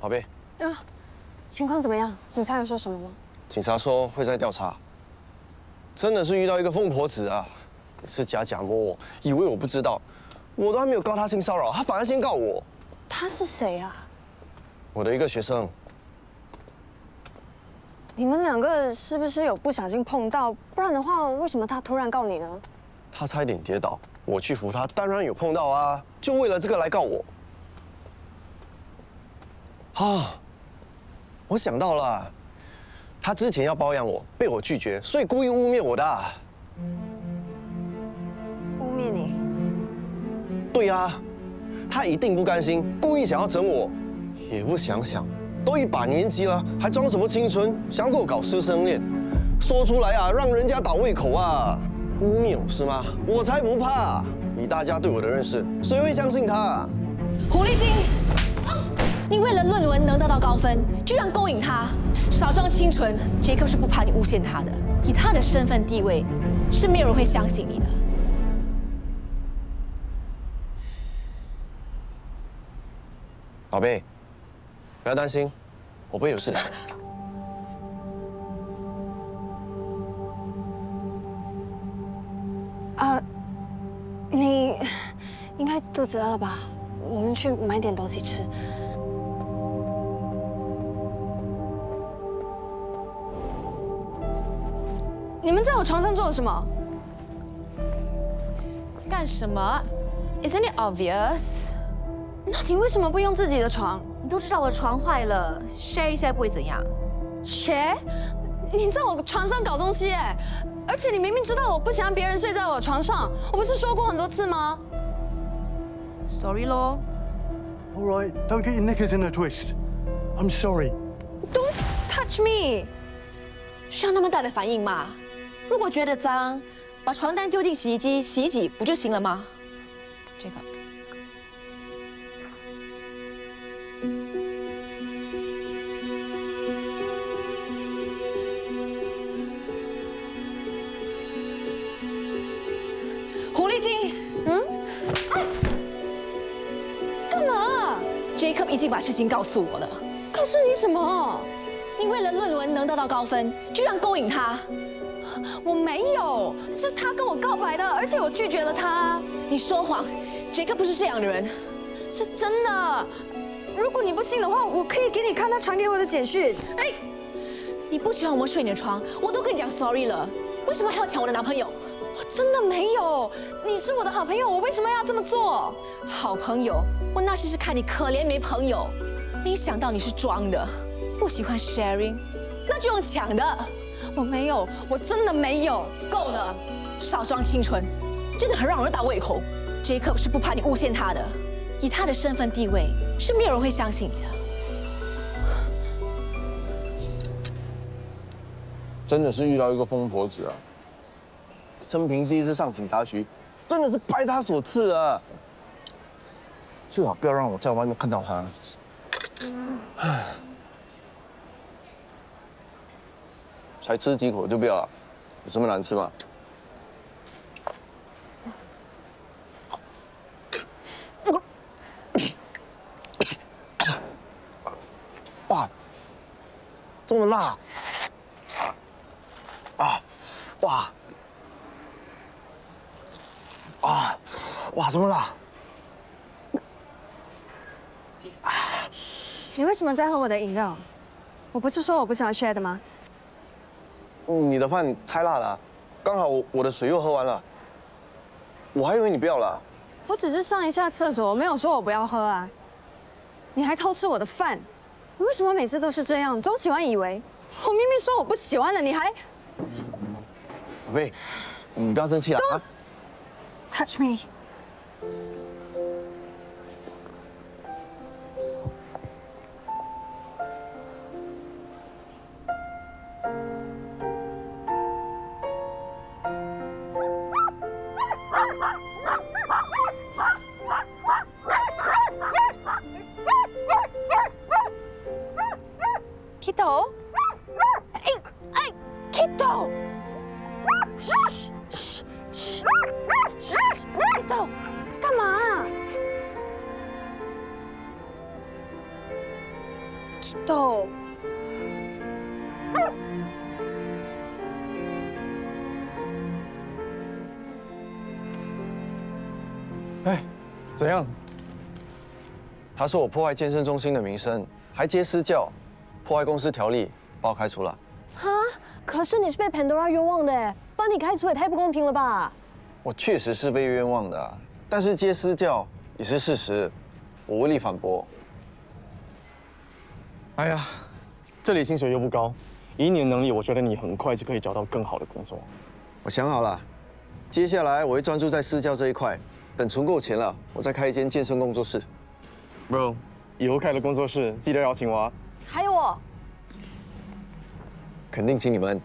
宝贝。情况怎么样？警察有说什么吗？警察说会在调查。真的是遇到一个疯婆子啊！是假摸我，以为我不知道，我都还没有告他性骚扰，他反而先告我。他是谁啊？我的一个学生。你们两个是不是有不小心碰到？不然的话，为什么他突然告你呢？他差一点跌倒，我去扶他，当然有碰到啊，就为了这个来告我。啊，我想到了，他之前要包养我，被我拒绝，所以故意污蔑我的。污蔑你？对啊，他一定不甘心，故意想要整我，也不想想，都一把年纪了，还装什么青春，想跟我搞师生恋，说出来啊，让人家倒胃口啊！污蔑我是吗？我才不怕！以大家对我的认识，谁会相信他？狐狸精，你为了论文能得到高分，居然勾引他，少装清纯。Jacob 是不怕你诬陷他的，以他的身份地位，是没有人会相信你的。宝贝，不要担心，我不会有事的。你应该肚子饿了吧？我们去买点东西吃。你们在我床上做了什么？干什么 ？Isn't it obvious？ 那你为什么不用自己的床？你都知道我的床坏了 ，share 一下不会怎样。谁？你在我床上搞东西哎！而且你明明知道我不喜欢别人睡在我床上，我不是说过很多次吗 Sorry 咯。All right, don't get your knickers in a twist. I'm sorry. Don't touch me！ 需要那么大的反应吗？如果觉得脏，把床单丢进洗衣机洗一洗不就行了吗？这个。狐狸精，干嘛？ Jacob 已经把事情告诉我了。告诉你什么？你为了论文能得到高分，居然勾引他。我没有，是他跟我告白的，而且我拒绝了他。你说谎 ，Jacob 不是这样的人。是真的。如果你不信的话，我可以给你看他传给我的简讯。哎，你不喜欢我们睡你的床，我都跟你讲 sorry 了，为什么还要抢我的男朋友？我真的没有，你是我的好朋友，我为什么要这么做？好朋友，我那时是看你可怜没朋友，没想到你是装的。不喜欢 sharing， 那就用抢的。我没有，我真的没有。够了，少装清纯，真的很让人倒胃口。Jacob 是不怕你诬陷他的，以他的身份地位，是没有人会相信你的。真的是遇到一个疯婆子啊！生平第一次上警察局，真的是拜他所赐啊！最好不要让我在外面看到他。唉，才吃几口就不要了，有这么难吃吗？哇，这么辣！啊，哇！啊，哇，这么辣！你为什么在喝我的饮料？我不是说我不喜欢 share 的吗？你的饭太辣了，刚好我的水又喝完了，我还以为你不要了。我只是上一下厕所，我没有说我不要喝啊。你还偷吃我的饭，你为什么每次都是这样？总喜欢以为我明明说我不喜欢了，你还……宝贝，你不要生气了啊！ Touch me。Kito， 哎 ，Kito， 嘘嘘嘘嘘 ，Kito， 干嘛？哎，怎样？他说我破坏健身中心的名声，还接私教，破坏公司条例，把我开除了。哈？可是你是被 Pandora 冤枉的哎，把你开除也太不公平了吧？我确实是被冤枉的啊，但是接私教也是事实，我无力反驳。哎呀，这里薪水又不高，以你的能力，我觉得你很快就可以找到更好的工作。我想好了，接下来我会专注在私教这一块，等存够钱了，我再开一间健身工作室。Bro， 以后开了工作室，记得邀请我啊。还有我。肯定请你们。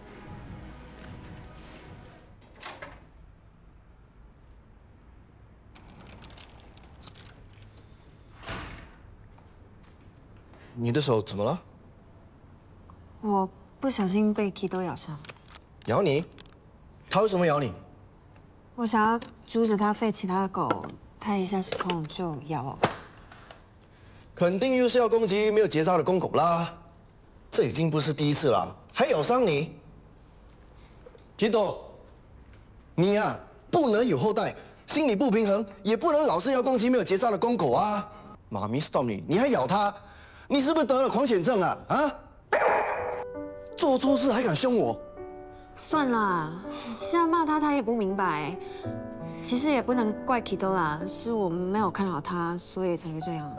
你的手怎么了？我不小心被 Kido 咬伤。咬你？他为什么咬你？我想要阻止它吠其他的狗，它一下失控就咬我。肯定又是要攻击没有结扎的公狗啦。这已经不是第一次了，还咬伤你。Kido，你呀、不能有后代，心理不平衡，也不能老是要攻击没有结扎的公狗啊。妈咪 stop 你，你还咬它，你是不是得了狂犬症啊？啊？做错事还敢凶我？算了，现在骂他，他也不明白。其实也不能怪 Kido 啦，是我没有看好他，所以才会这样。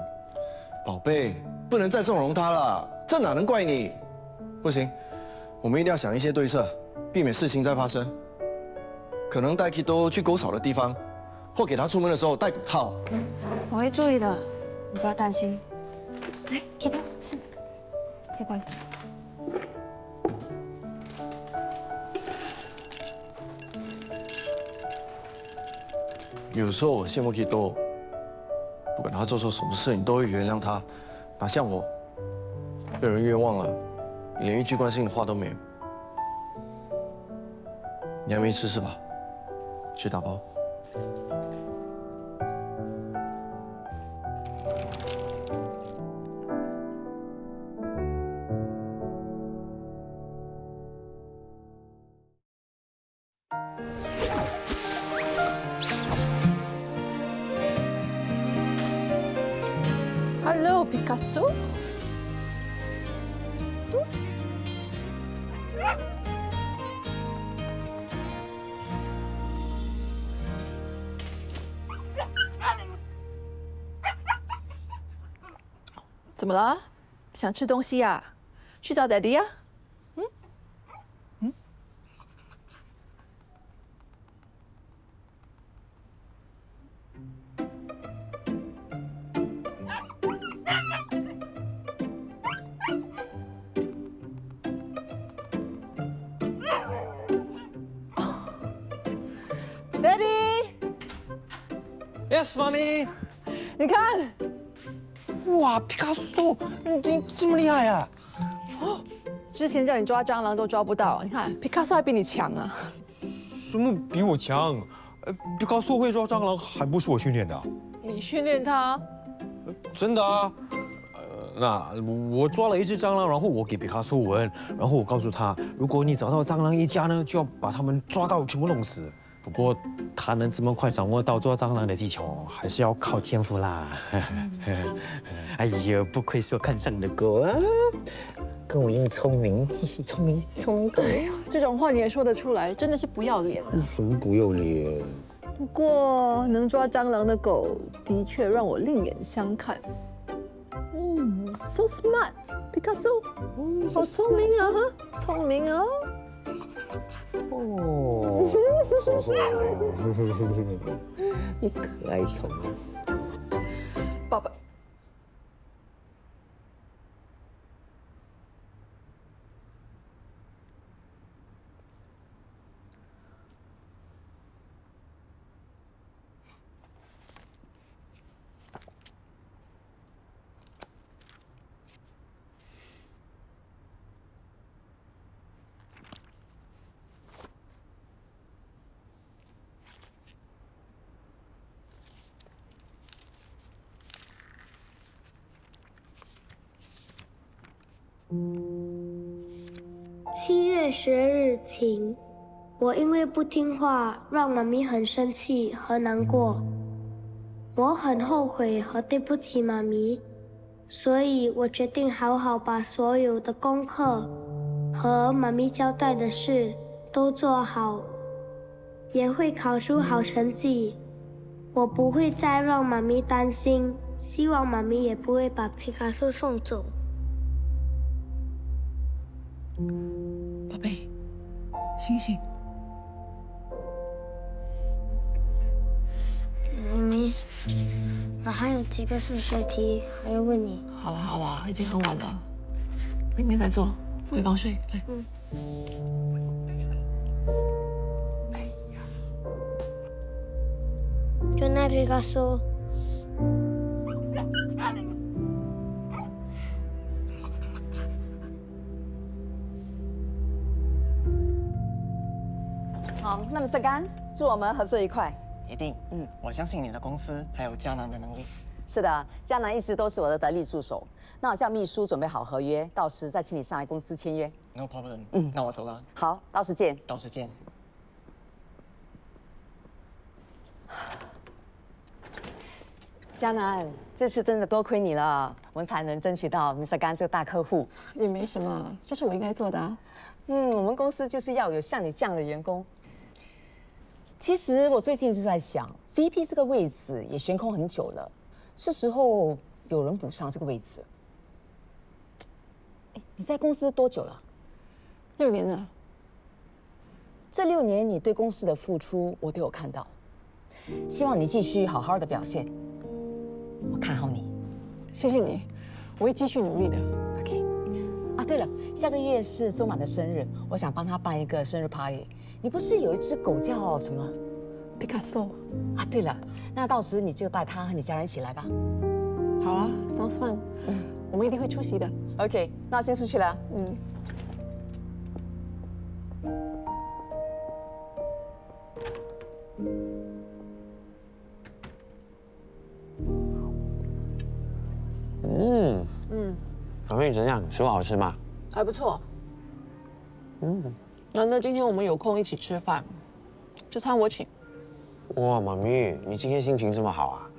宝贝，不能再纵容他了，这哪能怪你？不行，我们一定要想一些对策，避免事情再发生。可能带 Kido 去狗少的地方，或给他出门的时候戴骨套。我会注意的，你不要担心。来 ，Kido 吃，接过来。有时候我羡慕 Kido，不管他做错什么事，你都会原谅他，哪像我，被人冤枉了，你连一句关心的话都没有。你还没吃是吧？去打包。Hello, Picasso. 怎么了？想吃东西呀？去找 Daddy 呀。Daddy， Yes， 妈咪。你看，哇，皮卡丘，你这么厉害啊！之前叫你抓蟑螂都抓不到，你看皮卡丘还比你强啊！什么比我强？皮卡丘会抓蟑螂，还不是我训练的。你训练他，真的啊。那我抓了一只蟑螂，然后我给皮卡丘闻，然后我告诉他，如果你找到蟑螂一家呢，就要把它们抓到全部弄死。不过他能这么快掌握到抓蟑螂的技巧，还是要靠天赋啦。哎呀，不愧是我看上的狗啊，跟我一样聪明，聪明狗。这种话你也说得出来，真的是不要脸啊！什么不要脸？不过能抓蟑螂的狗的确让我另眼相看。So smart， 皮卡丘，好聪明啊，哈，聪明啊！哦，你可爱宠啊，宝贝。7月12日晴，我因为不听话，让妈咪很生气和难过。我很后悔和对不起妈咪，所以我决定好好把所有的功课和妈咪交代的事都做好，也会考出好成绩。我不会再让妈咪担心，希望妈咪也不会把皮卡丘送走。宝贝，醒醒！妈咪，我还有几个数学题还要问你。好了好了，已经很晚了，明天再做，回房睡。来。就那皮卡丘。好，那么Mr. Gan，祝我们合作愉快。一定，我相信你的公司还有嘉南的能力。是的，嘉南一直都是我的得力助手。那我叫秘书准备好合约，到时再请你上来公司签约。No problem。那我走了。好，到时见。到时见。嘉南，这次真的多亏你了，我们才能争取到 Mr. Gan 这个大客户。也没什么，这是我应该做的啊。我们公司就是要有像你这样的员工。其实我最近就在想 ，VP 这个位置也悬空很久了，是时候有人补上这个位置。你在公司多久了？6年了。这6年你对公司的付出，我都有看到。希望你继续好好的表现，我看好你。谢谢你，我会继续努力的。OK。啊，对了，下个月是周满的生日，我想帮他办一个生日 party。你不是有一只狗叫什么？皮卡丘。啊，对了，那到时你就带他和你家人一起来吧。好啊 ，sounds fun。我们一定会出席的。OK， 那我先出去了。小妹怎样？食物好吃吗？还不错。难得今天我们有空一起吃饭，这餐我请。哇，妈咪，你今天心情这么好啊？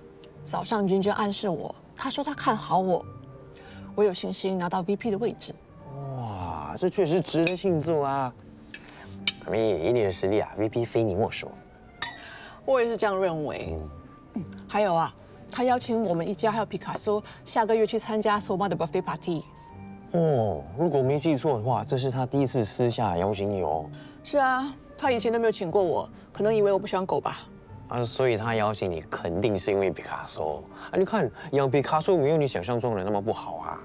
早上君君暗示我，他说他看好我，我有信心拿到 VP 的位置。哇，这确实值得庆祝啊！妈咪，以你的实力啊，VP 非你莫属。我也是这样认为。还有啊，他邀请我们一家还有皮卡丘下个月去参加索妈的 birthday party。哦，如果没记错的话，这是他第一次私下邀请你哦。是啊，他以前都没有请过我，可能以为我不喜欢狗吧。啊，所以他邀请你，肯定是因为皮卡丘啊！你看，养皮卡丘没有你想象中的那么不好啊。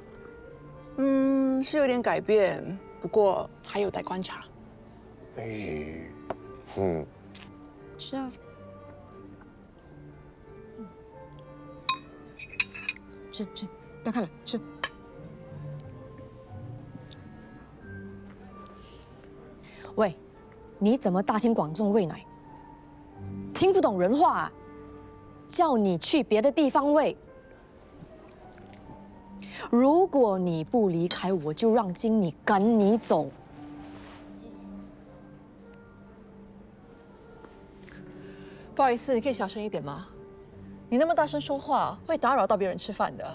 是有点改变，不过还有待观察。是啊。吃，不要看了，吃。喂，你怎么大庭广众喂奶？听不懂人话啊？叫你去别的地方喂。如果你不离开，我就让经理赶你走。不好意思，你可以小声一点吗？你那么大声说话，会打扰到别人吃饭的。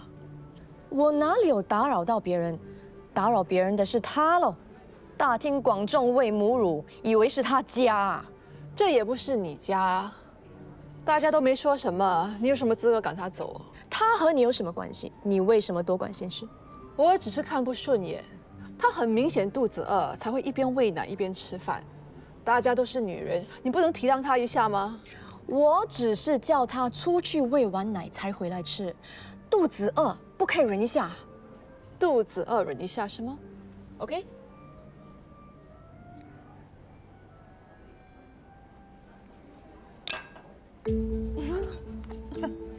我哪里有打扰到别人？打扰别人的是他喽。大庭广众喂母乳，以为是他家，这也不是你家，大家都没说什么，你有什么资格赶他走？他和你有什么关系？你为什么多管闲事？我只是看不顺眼，他很明显肚子饿，才会一边喂奶一边吃饭。大家都是女人，你不能体谅他一下吗？我只是叫他出去喂完奶才回来吃，肚子饿不可以忍一下。肚子饿忍一下是吗 ？OK。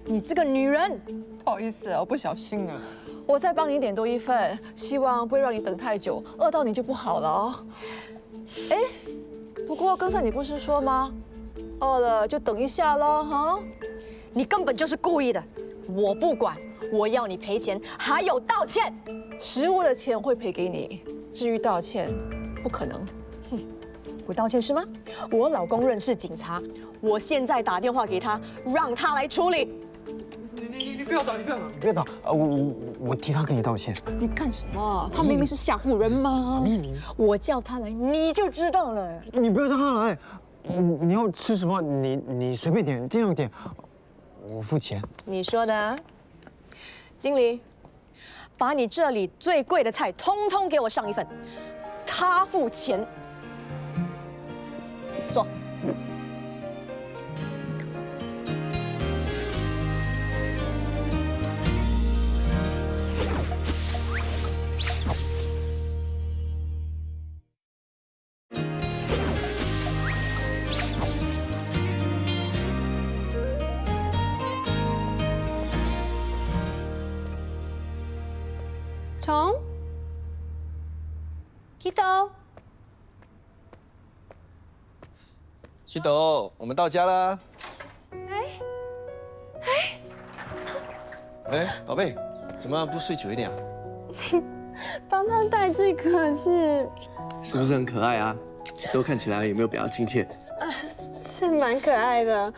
你这个女人！不好意思啊，我不小心了。我再帮你点多一份，希望不会让你等太久，饿到你就不好了哦。哎，不过刚才你不是说吗？饿了就等一下咯，哈！你根本就是故意的，我不管，我要你赔钱，还有道歉。食物的钱会赔给你，至于道歉，不可能。不道歉是吗？我老公认识警察，我现在打电话给他，让他来处理。不要打，你不要打啊！我替他跟你道歉。你干什么？他明明是吓唬人嘛。我叫他来，你就知道了。你不要叫他来，你要吃什么？你随便点，尽量点，我付钱。你说的。经理，把你这里最贵的菜通通给我上一份，他付钱。坐。虫 ，Kito， 西斗，我们到家啦。宝贝，怎么不睡久一点啊？帮他代替可是，是不是很可爱啊？都看起来有没有比较亲切？是蛮可爱的。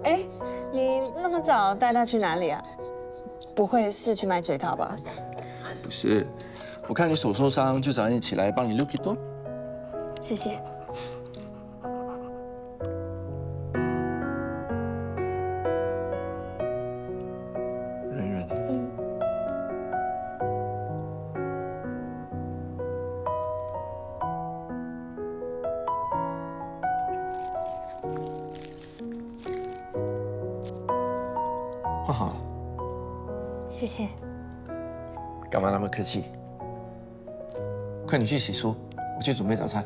哎，你那么早带他去哪里啊？不会是去买嘴套吧？不是，我看你手受伤，就早点起来帮你遛 Kito。谢谢。软软的。换好了。谢谢。干嘛那么客气？快你去洗漱，我去准备早餐。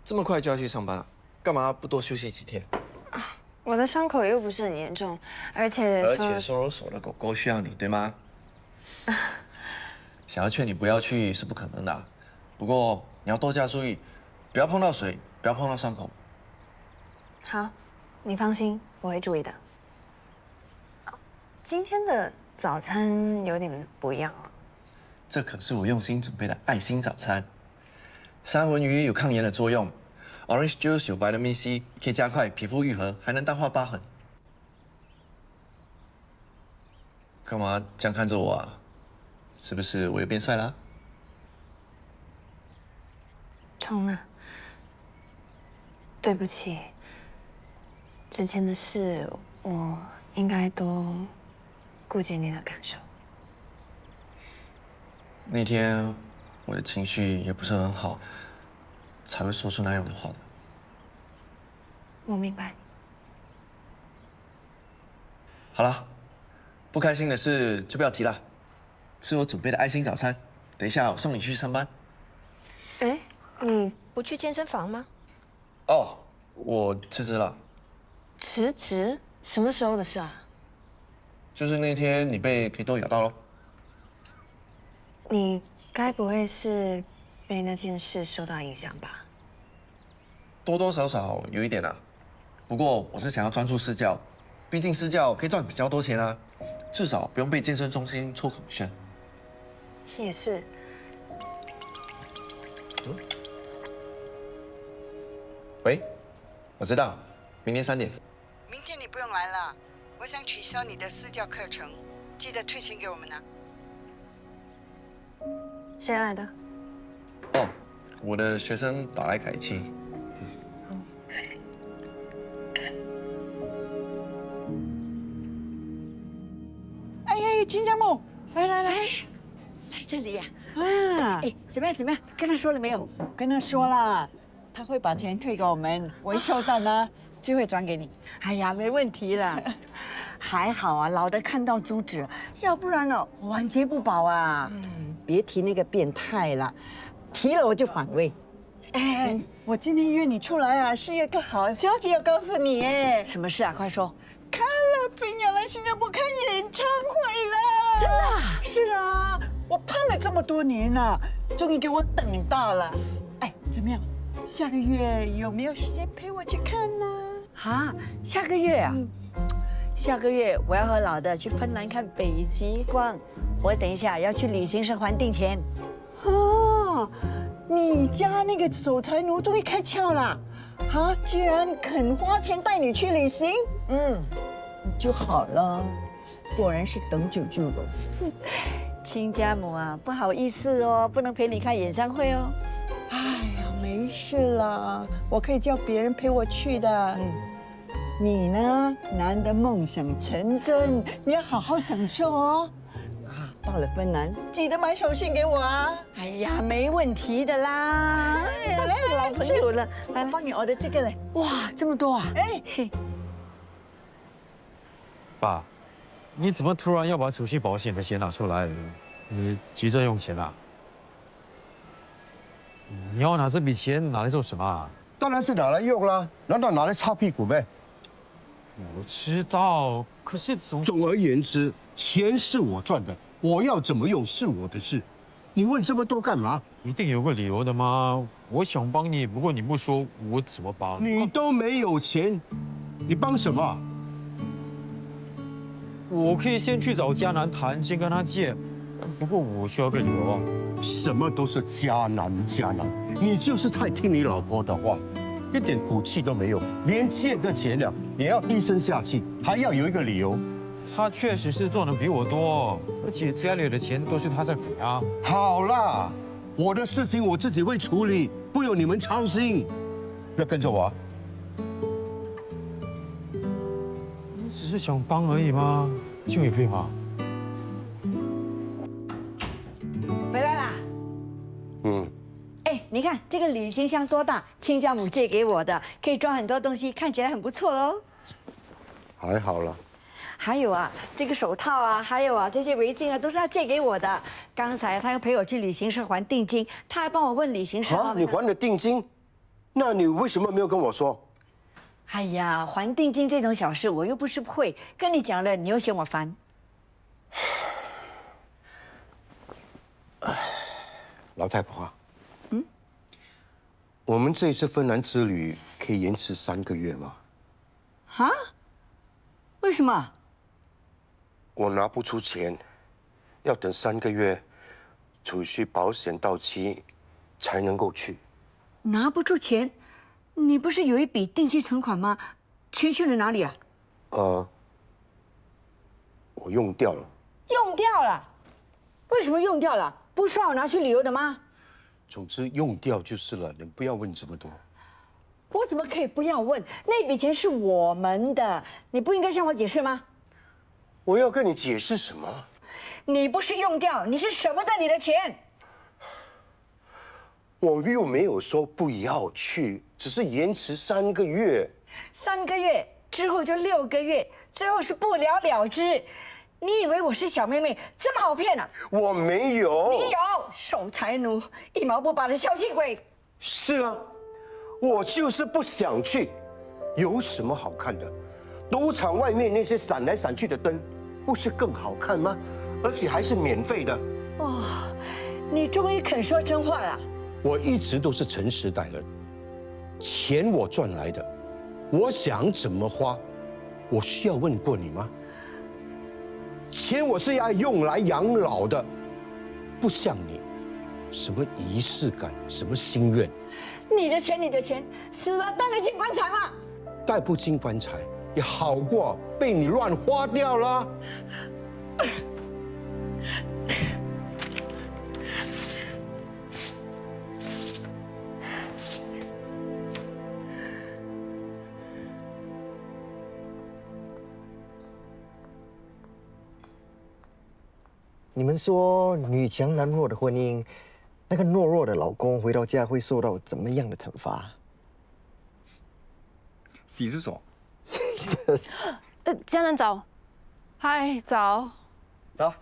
这么快就要去上班了，干嘛不多休息几天？我的伤口又不是很严重，而且收容所的狗狗需要你，对吗？想要劝你不要去是不可能的，不过你要多加注意，不要碰到水，不要碰到伤口。好，你放心，我会注意的。今天的早餐有点不一样啊。这可是我用心准备的爱心早餐。三文鱼有抗炎的作用 ，Orange Juice 有 Vitamin C， 可以加快皮肤愈合，还能淡化疤痕。干嘛这样看着我啊？是不是我又变帅了？冲啊！对不起，之前的事我应该多顾及你的感受。那天我的情绪也不是很好，才会说出那样的话的。我明白。好了，不开心的事就不要提了。吃我准备的爱心早餐，等一下我送你去上班。哎，你不去健身房吗？哦，我辞职了。辞职？什么时候的事啊？就是那天你被Kito咬到咯。你该不会是被那件事受到影响吧？多多少少有一点啦，不过我是想要专注私教，毕竟私教可以赚比较多钱啊，至少不用被健身中心抽commission。也是。喂，我知道，明天3点。明天你不用来了，我想取消你的私教课程，记得退钱给我们呢。谁来的？哦，我的学生打来凯奇。哎，金家木，来，在这里呀。啊，哎，怎么样？跟他说了没有？跟他说了，他会把钱退给我们，我一收到呢，就会转给你。哎呀，没问题了。还好啊，老的看到宗旨，要不然呢，晚节不保啊。别提那个变态了，提了我就反胃。哎，我今天约你出来啊，是一个好消息要告诉你哎。什么事啊？快说。看了冰要来新加坡开演唱会了。真的啊？是啊，我盼了这么多年了，终于给我等到了。哎，怎么样？下个月有没有时间陪我去看呢？啊，下个月啊？下个月我要和老的去芬兰看北极光，我等一下要去旅行社还定钱。哦，你家那个守财奴终于开窍了，啊，居然肯花钱带你去旅行。就好了，果然是等久就了。亲家母啊，不好意思哦，不能陪你看演唱会哦。哎呀，没事啦，我可以叫别人陪我去的。你呢，难得梦想成真，你要好好享受哦。啊，到了芬兰记得买手信给我啊。哎呀，没问题的啦。哎呀，来老朋友了，来帮你order这个嘞。哇，这么多啊！哎，爸，你怎么突然要把储蓄保险的钱拿出来？你急着用钱啊？你要拿这笔钱拿来做什么啊？当然是拿来用啦，难道拿来擦屁股呗？我知道，可是总而言之，钱是我赚的，我要怎么用是我的事。你问这么多干嘛？一定有个理由的吗？我想帮你，不过你不说，我怎么帮？你都没有钱，你帮什么？我可以先去找迦南谈，先跟他借。不过我需要个理由啊。什么都是迦南，你就是太听你老婆的话，一点骨气都没有，连借个钱了也要低声下气，还要有一个理由。他确实是做的比我多，而且家里的钱都是他在给啊。好啦，我的事情我自己会处理，不用你们操心。不要跟着我啊。我只是想帮而已嘛，就也配吗？回来啦。哎，你看这个旅行箱多大，亲家母借给我的，可以装很多东西，看起来很不错哦。还好啦。还有啊，这个手套啊，还有啊，这些围巾啊，都是他借给我的。刚才他要陪我去旅行社还定金，他还帮我问旅行社。啊，你还了定金？那你为什么没有跟我说？哎呀，还定金这种小事我又不是不会，跟你讲了你又嫌我烦。老太婆啊，我们这一次芬兰之旅可以延迟3个月吗？啊？为什么？我拿不出钱，要等3个月，储蓄保险到期才能够去。拿不出钱？你不是有一笔定期存款吗？钱去了哪里啊？我用掉了。用掉了？为什么用掉了？不是让我拿去旅游的吗？总之用掉就是了，你不要问这么多。我怎么可以不要问？那笔钱是我们的，你不应该向我解释吗？我要跟你解释什么？你不是用掉，你是舍不得你的钱。我又没有说不要去，只是延迟3个月。3个月之后就6个月，最后是不了了之。你以为我是小妹妹，这么好骗啊？我没有。你有，守财奴，一毛不拔的小气鬼。是啊，我就是不想去。有什么好看的？赌场外面那些闪来闪去的灯，不是更好看吗？而且还是免费的。哦，你终于肯说真话了。我一直都是诚实待人，钱我赚来的，我想怎么花，我需要问过你吗？钱我是要用来养老的，不像你，什么仪式感，什么心愿。你的钱，死了带得进棺材吗？带不进棺材也好过被你乱花掉了。你们说女强男弱的婚姻，那个懦弱的老公回到家会受到怎么样的惩罚？洗厕所。江南早，嗨，早。早。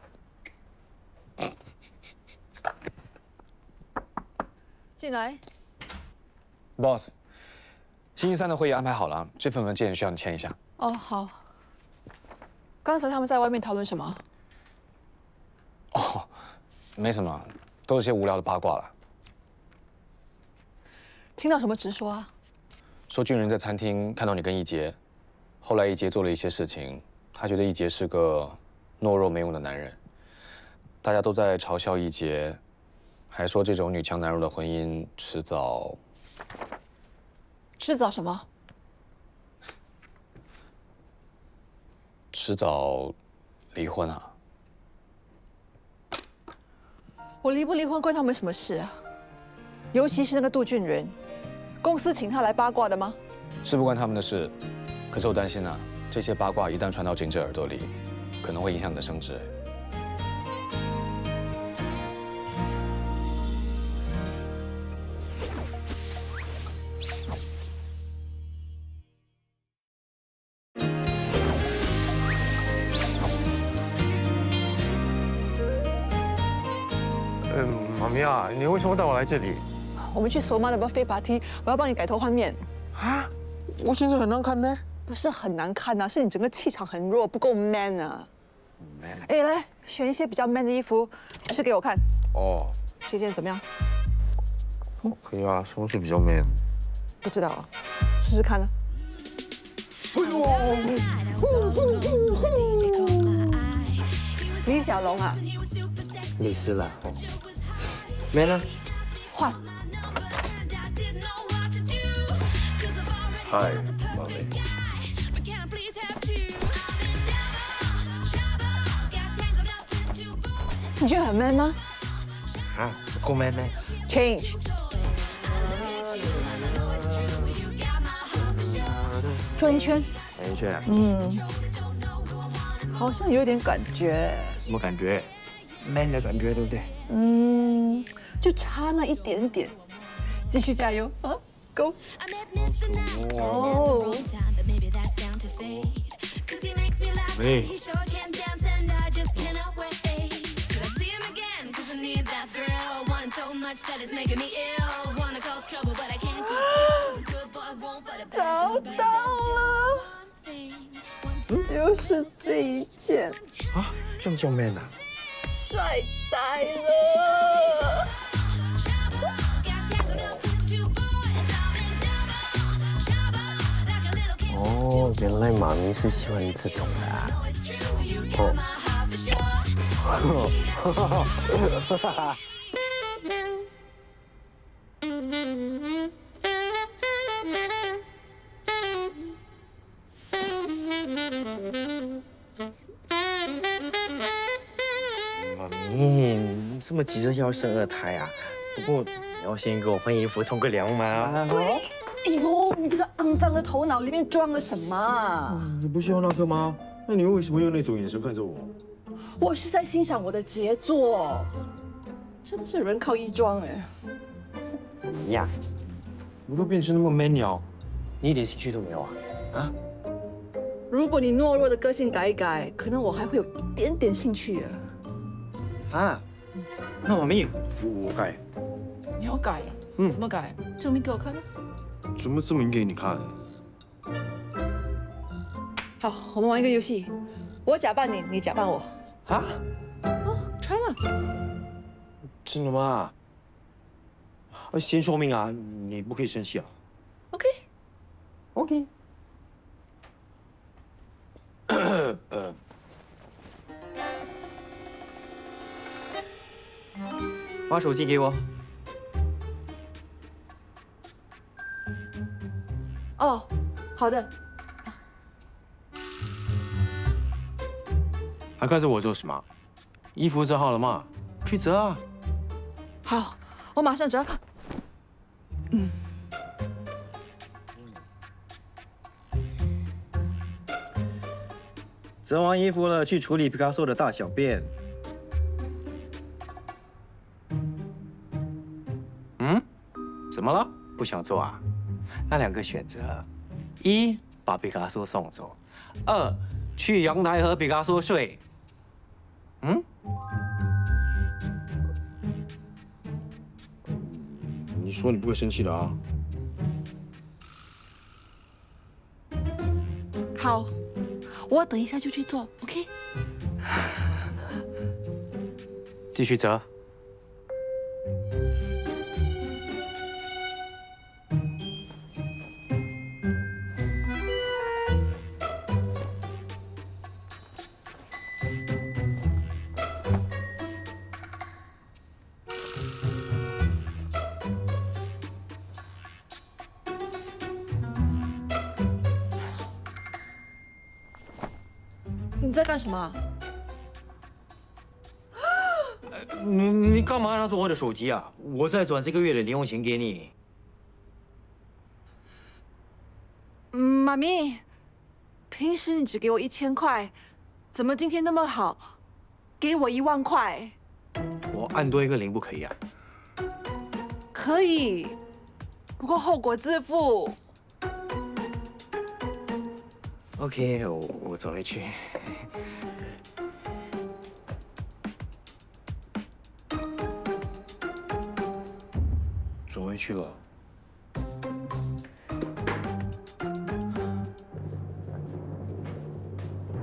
进来。Boss， 星期3的会议安排好了，这份文件需要你签一下。哦，好。刚才他们在外面讨论什么？哦，没什么，都是些无聊的八卦了。听到什么直说啊？说俊仁在餐厅看到你跟一杰，后来一杰做了一些事情，他觉得一杰是个懦弱没用的男人，大家都在嘲笑一杰，还说这种女强男弱的婚姻迟早什么？迟早离婚啊！我离不离婚关他们什么事啊？尤其是那个杜俊仁，公司请他来八卦的吗？是不关他们的事，可是我担心啊，这些八卦一旦传到景致耳朵里，可能会影响你的升职。妈咪啊，你为什么带我来这里？我们去索妈的 birthday party， 我要帮你改头换面。啊？我现在很难看呢。不是很难看啊，是你整个气场很弱，不够 man 啊。man。哎，来选一些比较 man 的衣服，试给我看。哦。这件怎么样？可以啊，什么是比较 man？不知道啊，试试看呢。李小龙啊。类似了。man 呢？换。嗨，宝贝。你觉得很 man 吗？啊，够 man 吗 ？Change。转一圈。转一圈。好像有点感觉。什么感觉 ？man 的感觉，对不对？就差那一点点。继续加油啊 ！Go。哦。喂。找到了，就是这一件。啊，这么叫 man 啊？帅呆了！哦，原来妈咪是喜欢这种的啊！哦，妈咪，这么急着要生二胎啊？不过你要先给我换衣服、冲个凉嘛。哎呦，你这个肮脏的头脑里面装了什么？你不需要那个吗？那你为什么用那种眼神看着我？我是在欣赏我的杰作，真的是人靠衣装哎。呀，我都变成那么 man 了，你一点兴趣都没有啊？啊？如果你懦弱的个性改一改，可能我还会有一点点兴趣啊。啊？那妈咪，我改。你要改？怎么改？证明给我看啊。怎么证明给你看？好，我们玩一个游戏，我假扮你，你假扮我。啊？哦 ，try 了。真的吗？先说明啊，你不可以生气啊。OK。把手机给我。哦，好的。还看着我做什么？衣服折好了吗？去折啊！好，我马上折。折完衣服了，去处理皮卡丘的大小便。怎么了？不想做啊？那两个选择：一，把皮卡丘送走；二，去阳台和皮卡丘睡。你说你不会生气的啊？好，我等一下就去做 ，OK？ 继续折。你在干什么？你干嘛拿走我的手机啊？我在转这个月的零用钱给你。妈咪，平时你只给我1000块，怎么今天那么好，给我1万块？我按多一个零不可以啊？可以，不过后果自负。OK， 我走回去。走回去了。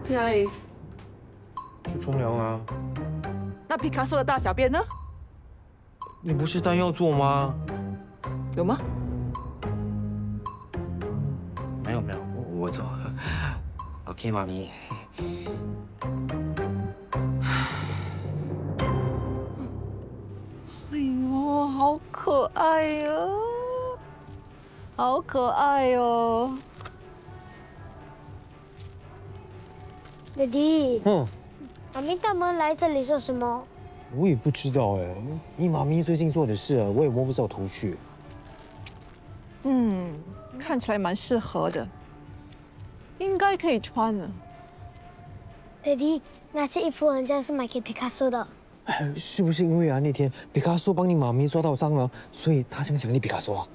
去哪里？去冲凉啊？那皮卡丘的大小便呢？你不是单要做吗？有吗？没有，我走。OK， 妈咪。哎呦，好可爱哟，好可爱哟。弟弟，嗯，妈咪他们来这里做什么？我也不知道哎。你妈咪最近做的事，我也摸不着头绪。看起来蛮适合的，应该可以穿了。弟弟，那件衣服人家是买给皮卡丘的。是不是因为啊那天皮卡丘帮你妈咪抓到蟑螂，所以他想奖励皮卡丘啊？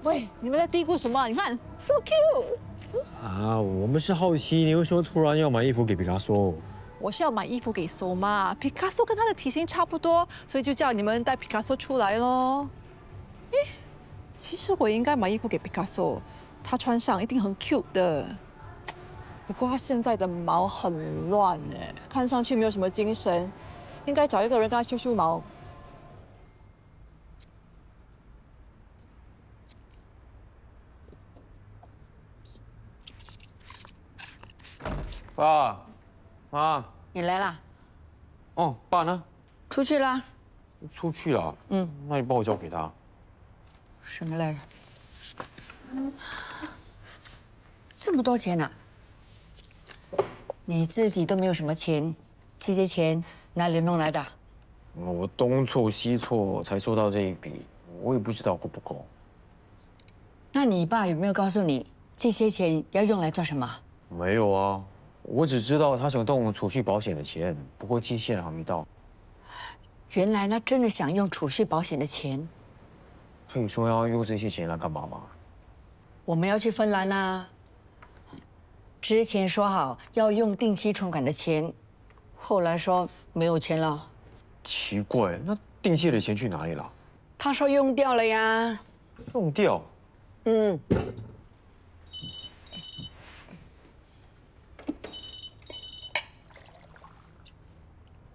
喂，你们在嘀咕什么？你看 ，so cute。啊，我们是好奇你为什么突然要买衣服给皮卡丘？我是要买衣服给索妈，皮卡丘跟他的体型差不多，所以就叫你们带皮卡丘出来咯。咦，其实我应该买衣服给皮卡丘，他穿上一定很 cute 的。不过他现在的毛很乱哎，看上去没有什么精神，应该找一个人跟他修修毛。爸，妈，你来啦？哦，爸呢？出去啦？出去了。那你帮我交给他。什么来着？这么多钱呢？你自己都没有什么钱，这些钱哪里弄来的？我东凑西凑才收到这一笔，我也不知道够不够。那你爸有没有告诉你这些钱要用来做什么？没有啊，我只知道他想动储蓄保险的钱，不过期限还没到。原来他真的想用储蓄保险的钱。他有说要用这些钱来干嘛吗？我们要去芬兰啦。之前说好要用定期存款的钱，后来说没有钱了。奇怪，那定期的钱去哪里了？他说用掉了呀。用掉？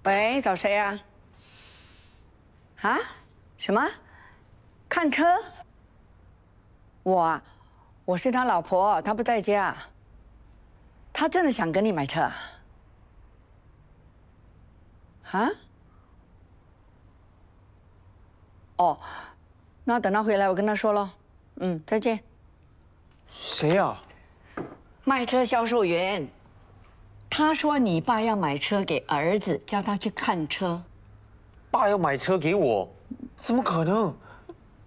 喂，找谁呀？啊？什么？看车？我是他老婆，他不在家。他真的想跟你买车啊？啊？哦，那等他回来，我跟他说咯。再见。谁呀？卖车销售员。他说你爸要买车给儿子，叫他去看车。爸要买车给我？怎么可能？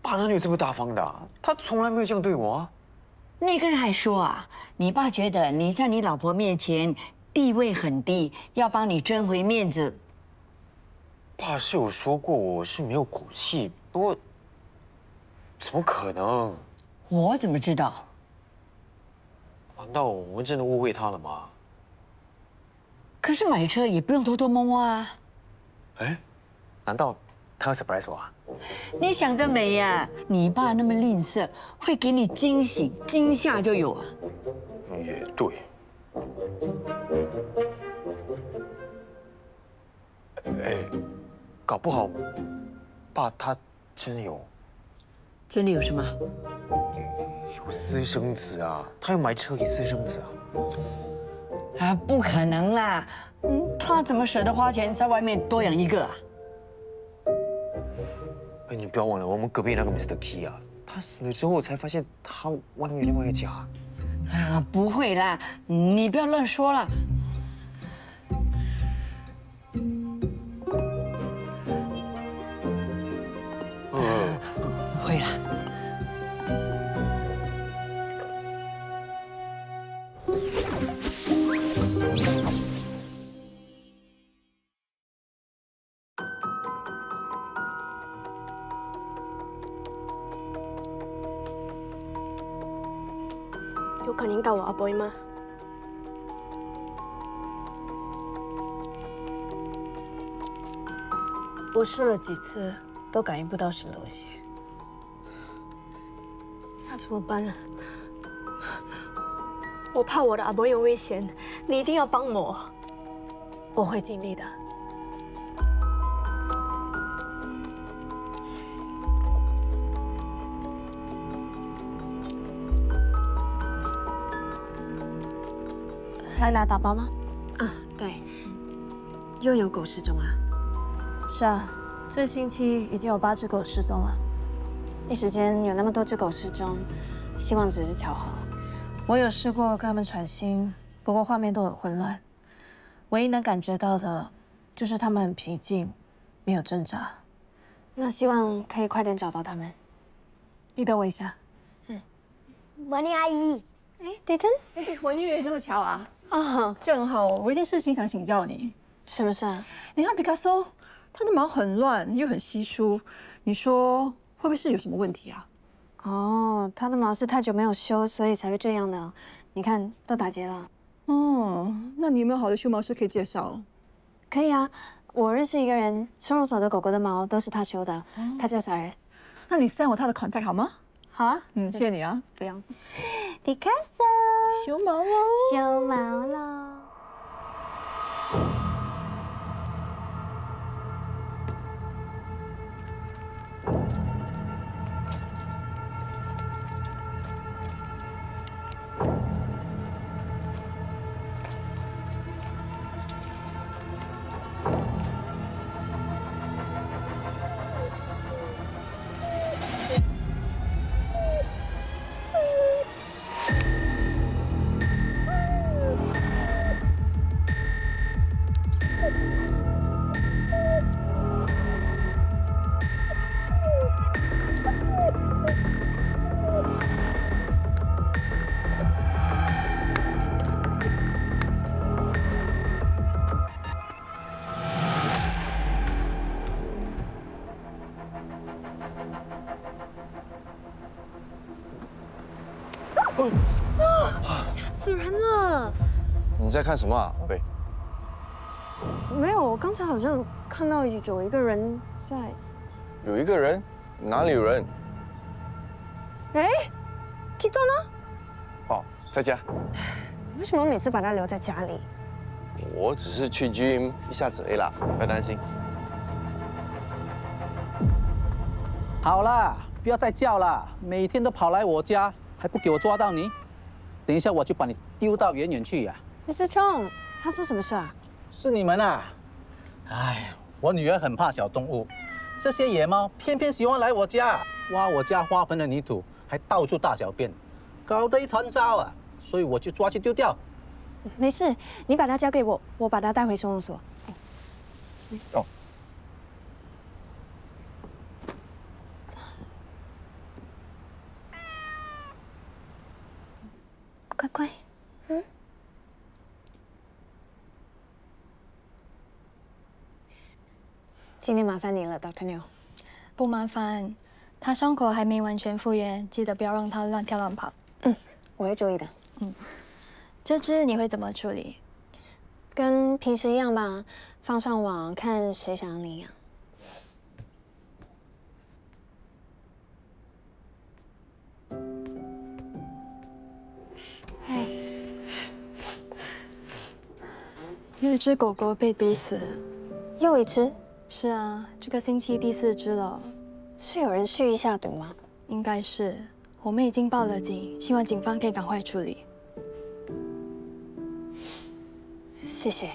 爸哪里有这么大方的啊？他从来没有这样对我啊。那个人还说啊，你爸觉得你在你老婆面前地位很低，要帮你争回面子。爸是有说过我是没有骨气，不过怎么可能？我怎么知道？难道我们真的误会他了吗？可是买车也不用偷偷摸摸啊。哎，难道他要 surprise 我啊？你想得美呀！你爸那么吝啬，会给你惊喜、惊吓就有啊。也对。哎，搞不好，爸他真有。真的有什么？有私生子啊！他要买车给私生子啊！啊，不可能啦！他怎么舍得花钱在外面多养一个啊？哎，你不要忘了，我们隔壁那个 Mr. Key 啊，他死了之后才发现他外面有另外一个家。啊，不会啦，你不要乱说了。有感应到我阿伯吗？我试了几次，都感应不到什么东西。那怎么办啊？我怕我的阿伯有危险，你一定要帮我。我会尽力的。来打包吗？啊，对。又有狗失踪啊？是啊，这星期已经有8只狗失踪了。一时间有那么多只狗失踪，希望只是巧合。我有试过跟它们传信，不过画面都很混乱。唯一能感觉到的，就是它们很平静，没有挣扎。那希望可以快点找到它们。你等我一下。文妮阿姨，迪登，文玉这么巧啊！啊，正好我有一件事情想请教你。什么事啊？你看皮卡丘，他的毛很乱又很稀疏，你说会不会是有什么问题啊？哦，它的毛是太久没有修，所以才会这样的。你看，都打结了。哦，那你有没有好的修毛师可以介绍？可以啊，我认识一个人，收容所的狗狗的毛都是他修的，他叫小 S。那你send我他的contact好吗？好啊，谢谢你啊。不用。皮卡丘，修毛喽，修毛喽。吓死人了！你在看什么啊，宝贝？没有，我刚才好像看到有一个人在。有一个人？哪里有人？哎 ，Kito 呢？哦，在家。为什么每次把他留在家里？我只是去 gym 一下子而已啦，不要担心。好啦，不要再叫啦，每天都跑来我家，还不给我抓到你。等一下我就把你丢到远远去呀！Mr. Chong， 他说什么事啊？是你们啊！哎，我女儿很怕小动物，这些野猫偏偏喜欢来我家，挖我家花盆的泥土，还到处大小便，搞得一团糟啊！所以我就抓去丢掉。没事，你把它交给我，我把它带回收容所。哦。乖乖，今天麻烦你了 ，Dr. Niu。不麻烦，他伤口还没完全复原，记得不要让他乱跳乱跑。我会注意的。这只你会怎么处理？跟平时一样吧，放上网看谁想要领养。有一只狗狗被毒死，又一只？是啊，这个星期第4只了。是有人蓄意下毒吗？应该是，我们已经报了警，希望警方可以赶快处理。谢谢。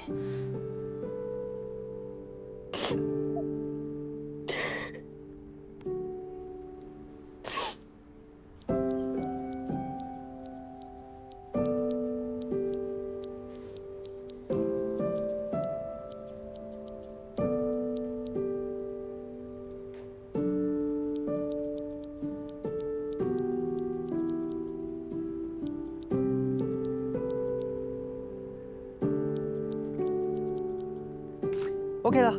OK 了。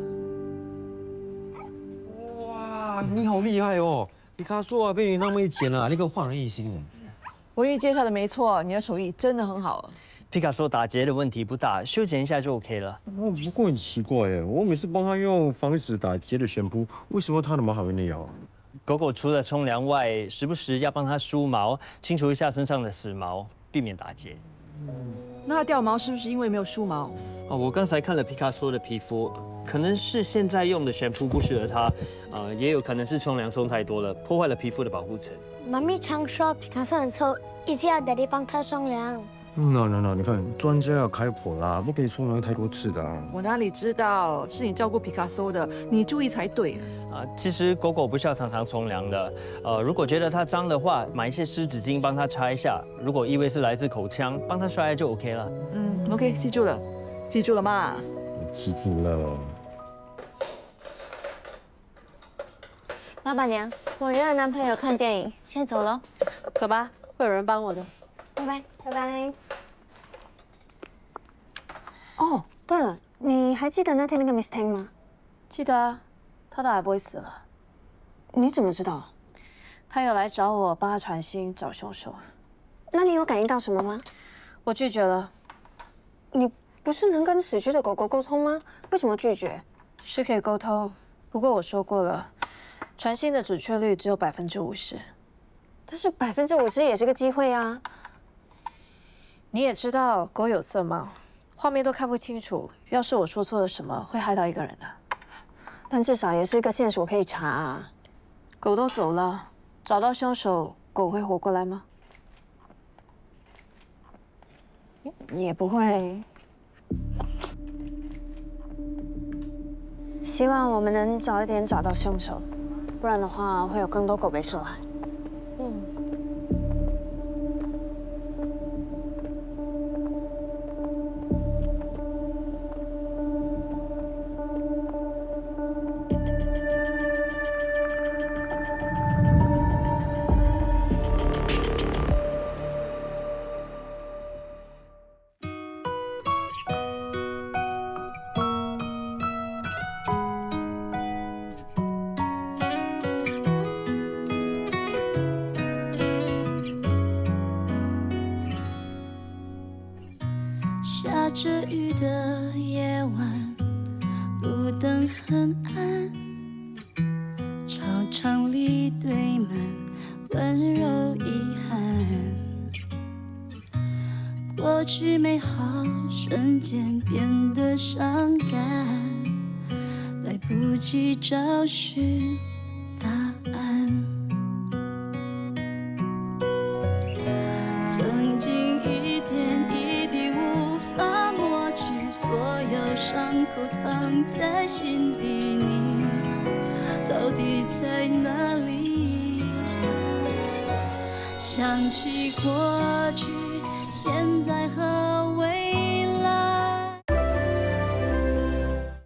哇，你好厉害哦！皮卡丘啊，被你那么一剪了，你给我焕然一新。博玉介绍的没错，你的手艺真的很好。皮卡说打结的问题不大，修剪一下就 OK 了。不过很奇怪耶，我每次帮他用防止打结的旋扑，为什么他的毛还会那样？狗狗除了冲凉外，时不时要帮它梳毛，清除一下身上的死毛，避免打结。那它掉毛是不是因为没有梳毛？哦，我刚才看了皮卡说的皮肤，可能是现在用的旋扑不适合它，也有可能是冲凉冲太多了，破坏了皮肤的保护层。妈咪常说皮卡丘很臭，一直要爹地帮他冲凉。那，你看专家要开火啦，不可以冲凉太多次的啊。我哪里知道是你照顾皮卡丘的，你注意才对。其实狗狗不需要常常冲凉的，如果觉得它脏的话，买一些湿纸巾帮它擦一下。如果异味是来自口腔，帮它刷牙就 OK 了。OK， 记住了，记住了嘛？记住了。老板娘，我约了男朋友看电影，先走了。走吧，会有人帮我的。拜拜，拜拜。哦，对了，你还记得那天那个 Miss Tang 吗？记得啊，她的阿伯死了。你怎么知道？她有来找我，帮她传信找凶手。那你有感应到什么吗？我拒绝了。你不是能跟死去的狗狗沟通吗？为什么拒绝？是可以沟通，不过我说过了，传信的准确率只有50%。但是50%也是个机会啊。你也知道狗有色盲，画面都看不清楚。要是我说错了什么，会害到一个人的。但至少也是个线索可以查啊。狗都走了，找到凶手，狗会活过来吗？也不会。希望我们能早一点找到凶手，不然的话会有更多狗被受害。下着雨的夜晚，路灯很暗，操场里堆满温柔遗憾，过去美好瞬间变得伤感，来不及找寻答案。曾经一点一滴无法抹去，所有伤口躺在心底，你到底在哪里？想起过去，现在和未